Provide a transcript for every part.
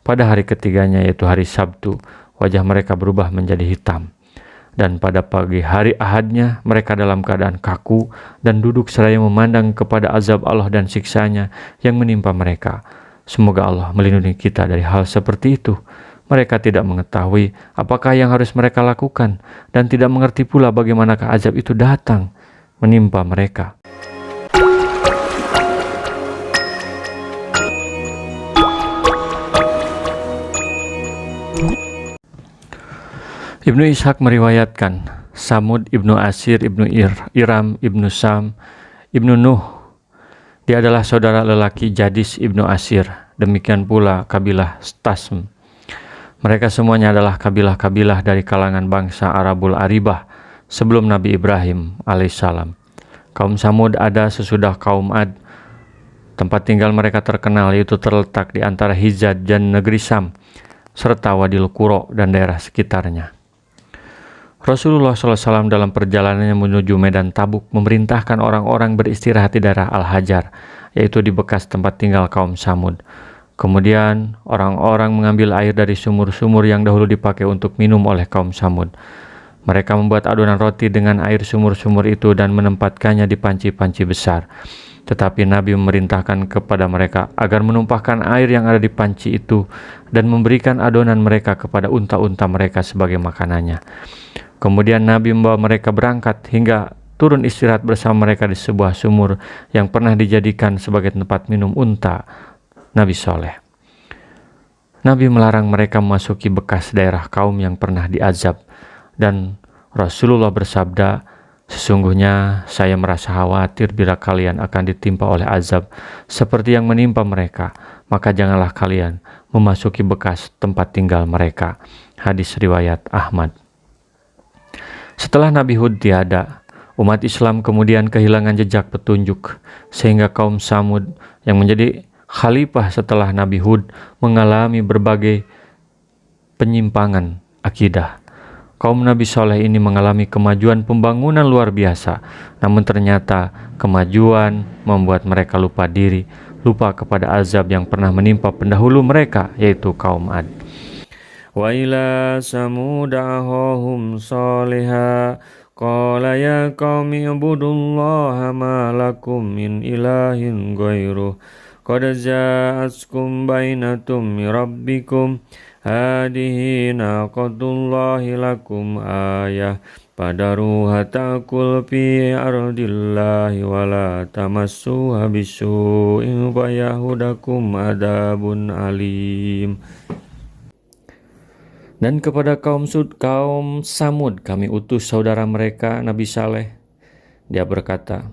Pada hari ketiganya, yaitu hari Sabtu, wajah mereka berubah menjadi hitam. Dan pada pagi hari Ahadnya, mereka dalam keadaan kaku dan duduk seraya memandang kepada azab Allah dan siksanya yang menimpa mereka. Semoga Allah melindungi kita dari hal seperti itu. Mereka tidak mengetahui apakah yang harus mereka lakukan dan tidak mengerti pula bagaimanakah azab itu datang menimpa mereka. Ibnu Ishaq meriwayatkan, Samud ibnu Asir ibnu Iram ibnu Sam ibnu Nuh. Dia adalah saudara lelaki Jadis ibnu Asir. Demikian pula kabilah Tasm. Mereka semuanya adalah kabilah-kabilah dari kalangan bangsa Arabul Aribah sebelum Nabi Ibrahim alaihissalam. Kaum Samud ada sesudah kaum Ad. Tempat tinggal mereka terkenal, yaitu terletak di antara Hijaz dan negeri Sam, serta Wadi Qura dan daerah sekitarnya. Rasulullah SAW dalam perjalanannya menuju Medan Tabuk memerintahkan orang-orang beristirahat di daerah Al-Hajar, yaitu di bekas tempat tinggal kaum Samud. Kemudian orang-orang mengambil air dari sumur-sumur yang dahulu dipakai untuk minum oleh kaum Samud. Mereka membuat adonan roti dengan air sumur-sumur itu dan menempatkannya di panci-panci besar. Tetapi Nabi memerintahkan kepada mereka agar menumpahkan air yang ada di panci itu dan memberikan adonan mereka kepada unta-unta mereka sebagai makanannya. Kemudian Nabi membawa mereka berangkat hingga turun istirahat bersama mereka di sebuah sumur yang pernah dijadikan sebagai tempat minum unta Nabi Soleh. Nabi melarang mereka memasuki bekas daerah kaum yang pernah diazab, dan Rasulullah bersabda, "Sesungguhnya saya merasa khawatir bila kalian akan ditimpa oleh azab seperti yang menimpa mereka, maka janganlah kalian memasuki bekas tempat tinggal mereka." Hadis riwayat Ahmad. Setelah Nabi Hud tiada, umat Islam kemudian kehilangan jejak petunjuk, sehingga kaum Samud yang menjadi khalifah setelah Nabi Hud mengalami berbagai penyimpangan akidah. Kaum Nabi Soleh ini mengalami kemajuan pembangunan luar biasa, namun ternyata kemajuan membuat mereka lupa diri, lupa kepada azab yang pernah menimpa pendahulu mereka, yaitu kaum Ad. Wa ila Samud akhahum Shaliha qala ya qaumi ibudullaha ma lakum min ilahin ghairuh qad ja'atkum bainatum min rabbikum hadihi naqatullahi lakum ayah fadaruha ta'kul fi ardillahi wa la tamassuha bisu'in fa yahudakum adabun alim. Dan kepada kaum Samud kami utus saudara mereka Nabi Saleh. Dia berkata,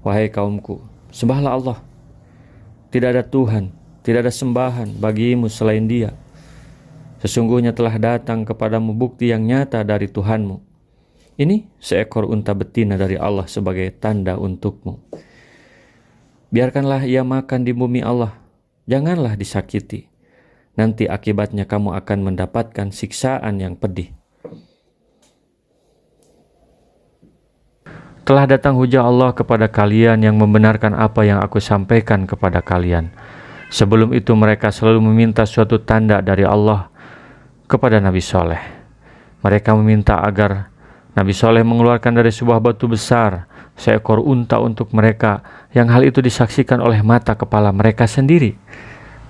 "Wahai kaumku, sembahlah Allah. Tidak ada Tuhan, tidak ada sembahan bagimu selain Dia. Sesungguhnya telah datang kepadamu bukti yang nyata dari Tuhanmu. Ini seekor unta betina dari Allah sebagai tanda untukmu. Biarkanlah ia makan di bumi Allah. Janganlah disakiti. Nanti akibatnya kamu akan mendapatkan siksaan yang pedih." Telah datang hujah Allah kepada kalian yang membenarkan apa yang aku sampaikan kepada kalian. Sebelum itu mereka selalu meminta suatu tanda dari Allah kepada Nabi Soleh. Mereka meminta agar Nabi Soleh mengeluarkan dari sebuah batu besar seekor unta untuk mereka, yang hal itu disaksikan oleh mata kepala mereka sendiri.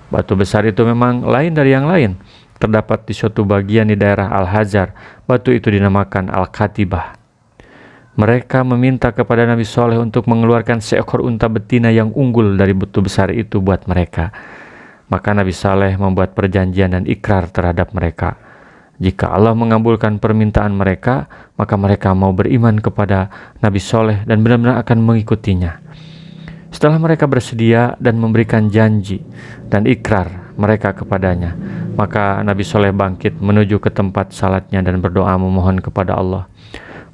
Batu besar itu memang lain dari yang lain. Terdapat di suatu bagian di daerah Al-Hajar. Batu itu dinamakan Al-Katibah. Mereka meminta kepada Nabi Soleh untuk mengeluarkan seekor unta betina yang unggul dari batu besar itu buat mereka. Maka Nabi Saleh membuat perjanjian dan ikrar terhadap mereka. Jika Allah mengabulkan permintaan mereka, maka mereka mau beriman kepada Nabi Soleh dan benar-benar akan mengikutinya. Setelah mereka bersedia dan memberikan janji dan ikrar mereka kepadanya, maka Nabi Soleh bangkit menuju ke tempat salatnya dan berdoa memohon kepada Allah.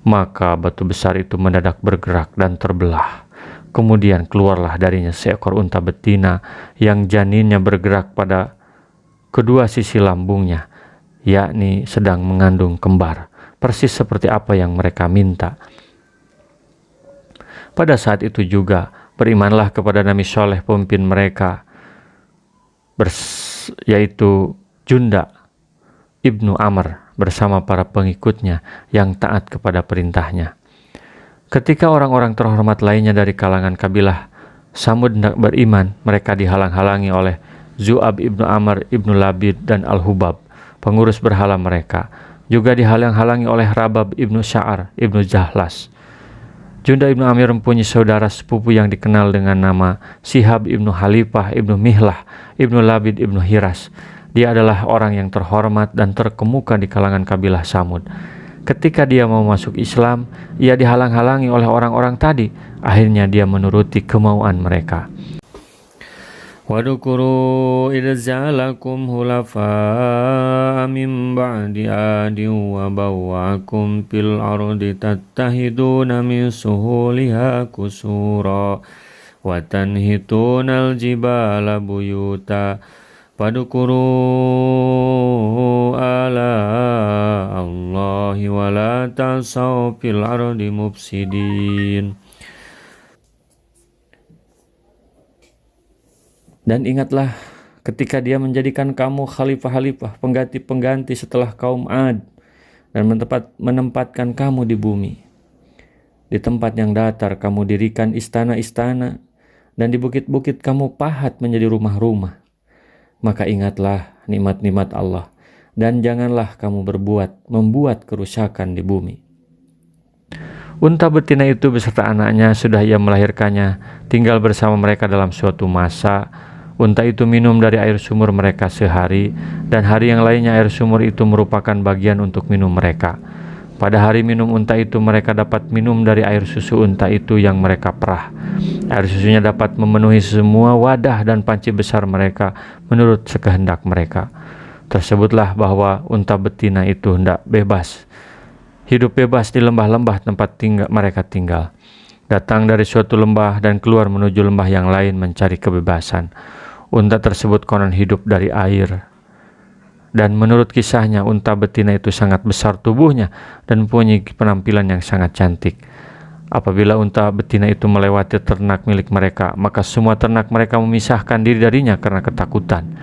Maka batu besar itu mendadak bergerak dan terbelah. Kemudian keluarlah darinya seekor unta betina yang janinnya bergerak pada kedua sisi lambungnya, yakni sedang mengandung kembar, persis seperti apa yang mereka minta. Pada saat itu juga berimanlah kepada Nabi Soleh pemimpin mereka yaitu Junda ibnu Amr bersama para pengikutnya yang taat kepada perintahnya. Ketika orang-orang terhormat lainnya dari kalangan kabilah Samud hendak beriman, mereka dihalang-halangi oleh Zu'ab ibnu Amr ibnu Labid dan Al-Hubab, pengurus berhala mereka. Juga dihalang-halangi oleh Rabab ibnu Sya'ar ibnu Jahlas. Junda ibnu Amir mempunyai saudara sepupu yang dikenal dengan nama Sihab ibnu Halifah ibnu Mihlah ibnu Labid ibnu Hiras. Dia adalah orang yang terhormat dan terkemuka di kalangan kabilah Samud. Ketika dia mau masuk Islam, ia dihalang-halangi oleh orang-orang tadi. Akhirnya dia menuruti kemauan mereka. Wadukuru idz ja'alakum khulafa'a min ba'di 'adin wa bawwa'akum fil ardi tattahiduna min suhuliha kusura wa tanhitunal jibala buyuta Fadukuru ala Allahi wa la ta'saw fil ardi mufsidin. Dan ingatlah ketika dia menjadikan kamu khalifah-khalifah, pengganti-pengganti setelah kaum Ad, dan menempatkan kamu di bumi. Di tempat yang datar kamu dirikan istana-istana, dan di bukit-bukit kamu pahat menjadi rumah-rumah. Maka ingatlah nikmat-nikmat Allah, dan janganlah kamu membuat kerusakan di bumi. Unta betina itu beserta anaknya sudah ia melahirkannya, tinggal bersama mereka dalam suatu masa. Unta itu minum dari air sumur mereka sehari, dan hari yang lainnya air sumur itu merupakan bagian untuk minum mereka. Pada hari minum unta itu mereka dapat minum dari air susu unta itu yang mereka perah. Air susunya dapat memenuhi semua wadah dan panci besar mereka menurut sekehendak mereka. Tersebutlah bahwa unta betina itu hendak hidup bebas di lembah-lembah tempat mereka tinggal. Datang dari suatu lembah dan keluar menuju lembah yang lain mencari kebebasan. Unta tersebut konon hidup dari air. Dan menurut kisahnya, unta betina itu sangat besar tubuhnya dan mempunyai penampilan yang sangat cantik. Apabila unta betina itu melewati ternak milik mereka, maka semua ternak mereka memisahkan diri darinya karena ketakutan.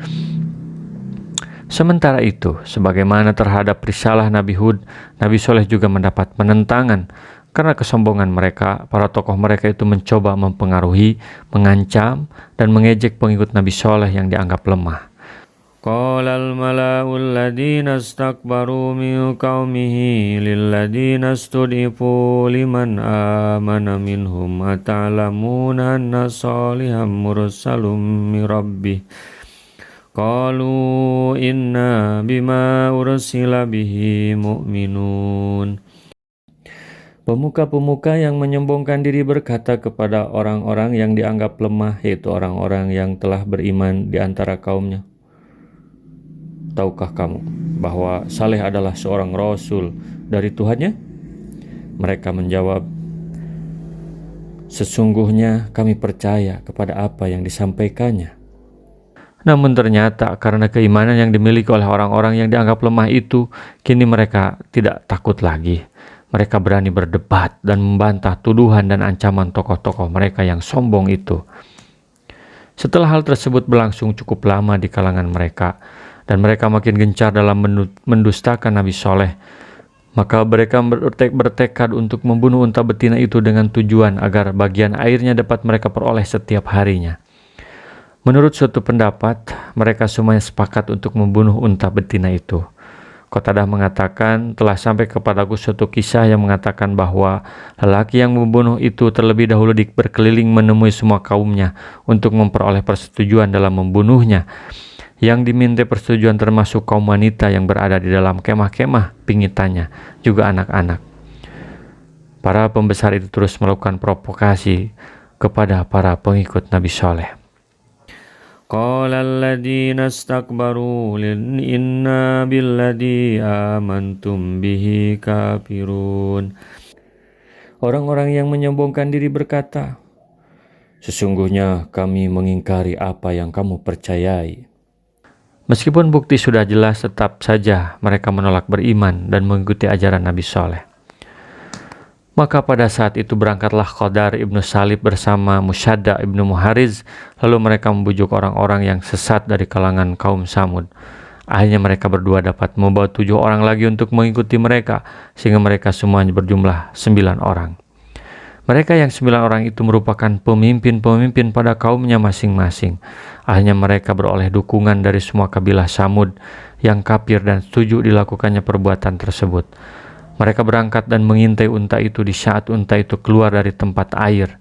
Sementara itu, sebagaimana terhadap risalah Nabi Hud, Nabi Soleh juga mendapat penentangan. Karena kesombongan mereka, para tokoh mereka itu mencoba mempengaruhi, mengancam, dan mengejek pengikut Nabi Soleh yang dianggap lemah. Qalal mala'ul ladina astakbaru min qaumihi lilladina stud'ifu liman amana minhum ata'lamuna anna saliham mursalum min rabbih qalu inna bima ursila bihi mu'minun. Pemuka-pemuka yang menyombongkan diri berkata kepada orang-orang yang dianggap lemah, yaitu orang-orang yang telah beriman di antara kaumnya, tahukah kamu bahwa Saleh adalah seorang rasul dari Tuhannya? Mereka menjawab, sesungguhnya kami percaya kepada apa yang disampaikannya. Namun ternyata karena keimanan yang dimiliki oleh orang-orang yang dianggap lemah itu, kini mereka tidak takut lagi. Mereka berani berdebat dan membantah tuduhan dan ancaman tokoh-tokoh mereka yang sombong itu. Setelah hal tersebut berlangsung cukup lama di kalangan mereka, dan mereka makin gencar dalam mendustakan Nabi Soleh, maka mereka bertekad untuk membunuh unta betina itu dengan tujuan agar bagian airnya dapat mereka peroleh setiap harinya. Menurut suatu pendapat, mereka semuanya sepakat untuk membunuh unta betina itu. Qatadah mengatakan, telah sampai kepadaku suatu kisah yang mengatakan bahwa lelaki yang membunuh itu terlebih dahulu berkeliling menemui semua kaumnya untuk memperoleh persetujuan dalam membunuhnya. Yang diminta persetujuan termasuk kaum wanita yang berada di dalam kemah-kemah pingitannya, juga anak-anak. Para pembesar itu terus melakukan provokasi kepada para pengikut Nabi Soleh. Qala alladhina istakbaru inna billadhi amantum bihi kafirun. Orang-orang yang menyombongkan diri berkata, sesungguhnya kami mengingkari apa yang kamu percayai. Meskipun bukti sudah jelas, tetap saja mereka menolak beriman dan mengikuti ajaran Nabi Soleh. Maka pada saat itu berangkatlah Qadar ibnu Salib bersama Musyadda ibnu Muhariz, lalu mereka membujuk orang-orang yang sesat dari kalangan kaum Samud. Akhirnya mereka berdua dapat membawa 7 orang lagi untuk mengikuti mereka, sehingga mereka semuanya berjumlah 9 orang. Mereka yang 9 orang itu merupakan pemimpin-pemimpin pada kaumnya masing-masing. Akhirnya mereka beroleh dukungan dari semua kabilah Samud yang kafir dan setuju dilakukannya perbuatan tersebut. Mereka berangkat dan mengintai unta itu di saat unta itu keluar dari tempat air.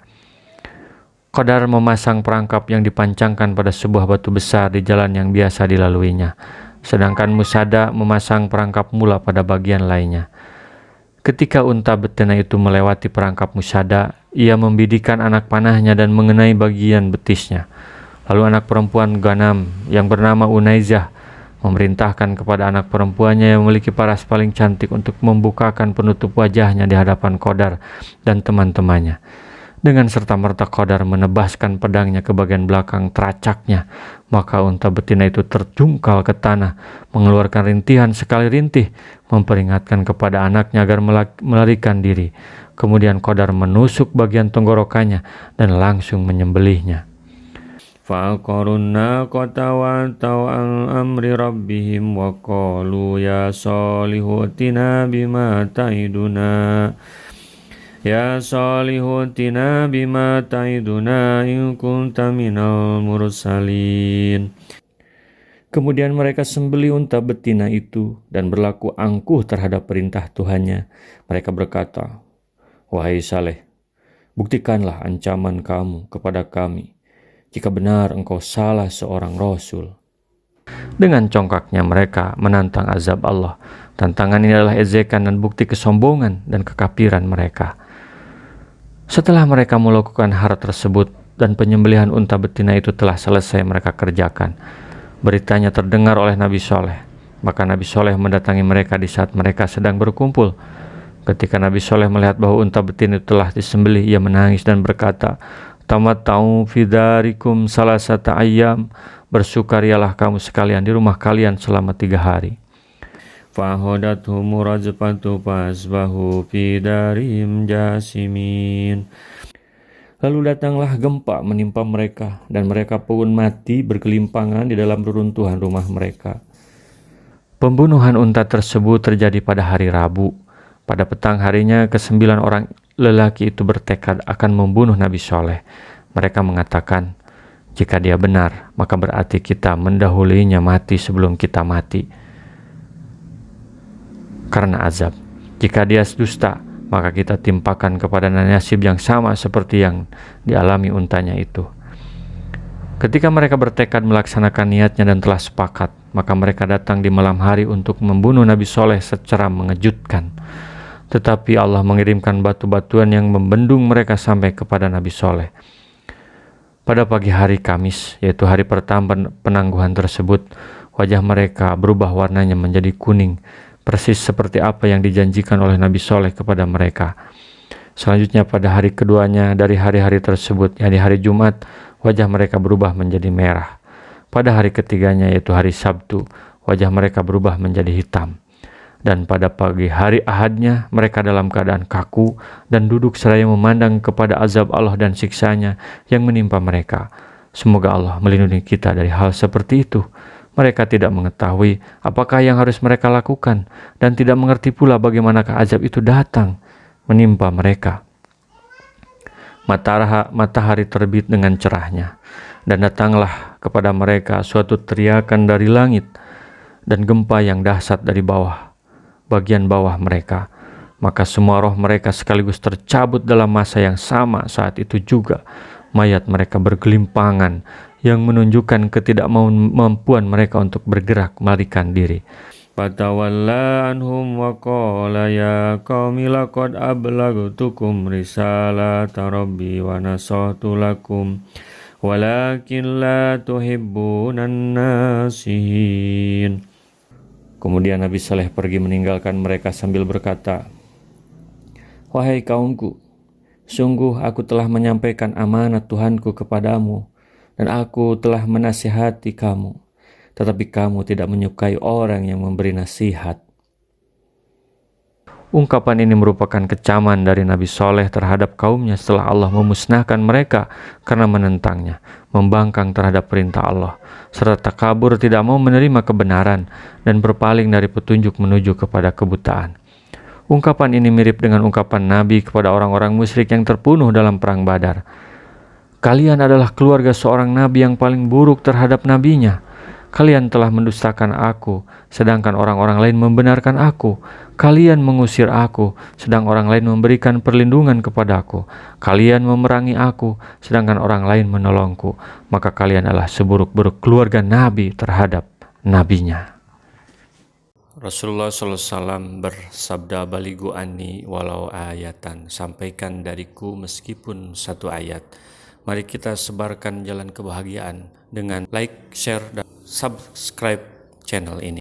Qadar memasang perangkap yang dipancangkan pada sebuah batu besar di jalan yang biasa dilaluinya, sedangkan Musadda memasang perangkap mula pada bagian lainnya. Ketika unta betina itu melewati perangkap Musadda, ia membidikan anak panahnya dan mengenai bagian betisnya. Lalu anak perempuan Ghanam yang bernama Unaizah memerintahkan kepada anak perempuannya yang memiliki paras paling cantik untuk membukakan penutup wajahnya di hadapan Qadar dan teman-temannya. Dengan serta-merta Qadar menebaskan pedangnya ke bagian belakang teracaknya, maka unta betina itu terjungkal ke tanah, mengeluarkan rintihan sekali rintih, memperingatkan kepada anaknya agar melarikan diri. Kemudian Qadar menusuk bagian tenggorokannya dan langsung menyembelihnya. فَعَقَرُوا النَّاقَةَ وَعَتَوْا عَنْ أَمْرِ رَبِّهِمْ وَقَالُوا يَا صَالِحُ ائْتِنَا بِمَا تَعِدُنَا إِن كُنتَ مِنَ الْمُرْسَلِينَ. Kemudian mereka sembelih unta betina itu dan berlaku angkuh terhadap perintah Tuhannya. Mereka berkata, "Wahai Saleh, buktikanlah ancaman kamu kepada kami, jika benar engkau salah seorang Rasul." Dengan congkaknya mereka menantang azab Allah. Tantangan ini adalah ejekan dan bukti kesombongan dan kekafiran mereka. Setelah mereka melakukan hal tersebut dan penyembelihan unta betina itu telah selesai mereka kerjakan, beritanya terdengar oleh Nabi Soleh. Maka Nabi Soleh mendatangi mereka di saat mereka sedang berkumpul. Ketika Nabi Soleh melihat bahwa unta betina itu telah disembelih, ia menangis dan berkata, "Tamatta'u fi darikum salasata ayyam." Bersukarialah kamu sekalian di rumah kalian selama 3 hari. Fahodathumu rajfatu fasbahu fi darihim jasimin. Lalu datanglah gempa menimpa mereka, dan mereka pun mati bergelimpangan di dalam reruntuhan rumah mereka. Pembunuhan unta tersebut terjadi pada hari Rabu. Pada petang harinya, ke-9 orang lelaki itu bertekad akan membunuh Nabi Soleh. Mereka mengatakan, "Jika dia benar, maka berarti kita mendahulinya mati sebelum kita mati karena azab. Jika dia dusta, maka kita timpakan kepada nasib yang sama seperti yang dialami untanya itu." Ketika mereka bertekad melaksanakan niatnya dan telah sepakat, maka mereka datang di malam hari untuk membunuh Nabi Soleh secara mengejutkan. Tetapi Allah mengirimkan batu-batuan yang membendung mereka sampai kepada Nabi Soleh. Pada pagi hari Kamis, yaitu hari pertama penangguhan tersebut, wajah mereka berubah warnanya menjadi kuning, persis seperti apa yang dijanjikan oleh Nabi Soleh kepada mereka. Selanjutnya pada hari keduanya dari hari-hari tersebut, yakni hari Jumat, wajah mereka berubah menjadi merah. Pada hari ketiganya, yaitu hari Sabtu, wajah mereka berubah menjadi hitam. Dan pada pagi hari Ahadnya, mereka dalam keadaan kaku dan duduk seraya memandang kepada azab Allah dan siksanya yang menimpa mereka. Semoga Allah melindungi kita dari hal seperti itu. Mereka tidak mengetahui apakah yang harus mereka lakukan dan tidak mengerti pula bagaimanakah azab itu datang menimpa mereka. Matahari terbit dengan cerahnya, dan datanglah kepada mereka suatu teriakan dari langit dan gempa yang dahsyat dari bagian bawah mereka. Maka semua roh mereka sekaligus tercabut dalam masa yang sama. Saat itu juga mayat mereka bergelimpangan, yang menunjukkan ketidakmampuan mereka untuk bergerak melarikan diri. Fatawalla anhum wa qala ya qaumi laqad ablagtukum risalata rabbi wa nasahtu lakum walakin la tuhibbunan nasihin. Kemudian Nabi Saleh pergi meninggalkan mereka sambil berkata, "Wahai kaumku, sungguh aku telah menyampaikan amanat Tuhanku kepadamu, dan aku telah menasihati kamu, tetapi kamu tidak menyukai orang yang memberi nasihat." Ungkapan ini merupakan kecaman dari Nabi Soleh terhadap kaumnya setelah Allah memusnahkan mereka karena menentangnya, membangkang terhadap perintah Allah, serta kabur tidak mau menerima kebenaran dan berpaling dari petunjuk menuju kepada kebutaan. Ungkapan ini mirip dengan ungkapan Nabi kepada orang-orang musyrik yang terbunuh dalam perang Badar. Kalian adalah keluarga seorang nabi yang paling buruk terhadap nabinya. Kalian telah mendustakan aku, sedangkan orang-orang lain membenarkan aku. Kalian mengusir aku, sedang orang lain memberikan perlindungan kepadaku. Kalian memerangi aku, sedangkan orang lain menolongku. Maka kalian adalah seburuk-buruk keluarga nabi terhadap nabinya. Rasulullah SAW bersabda, baligu anni walau ayatan, sampaikan dariku meskipun satu ayat. Mari kita sebarkan jalan kebahagiaan dengan like, share, dan subscribe channel ini.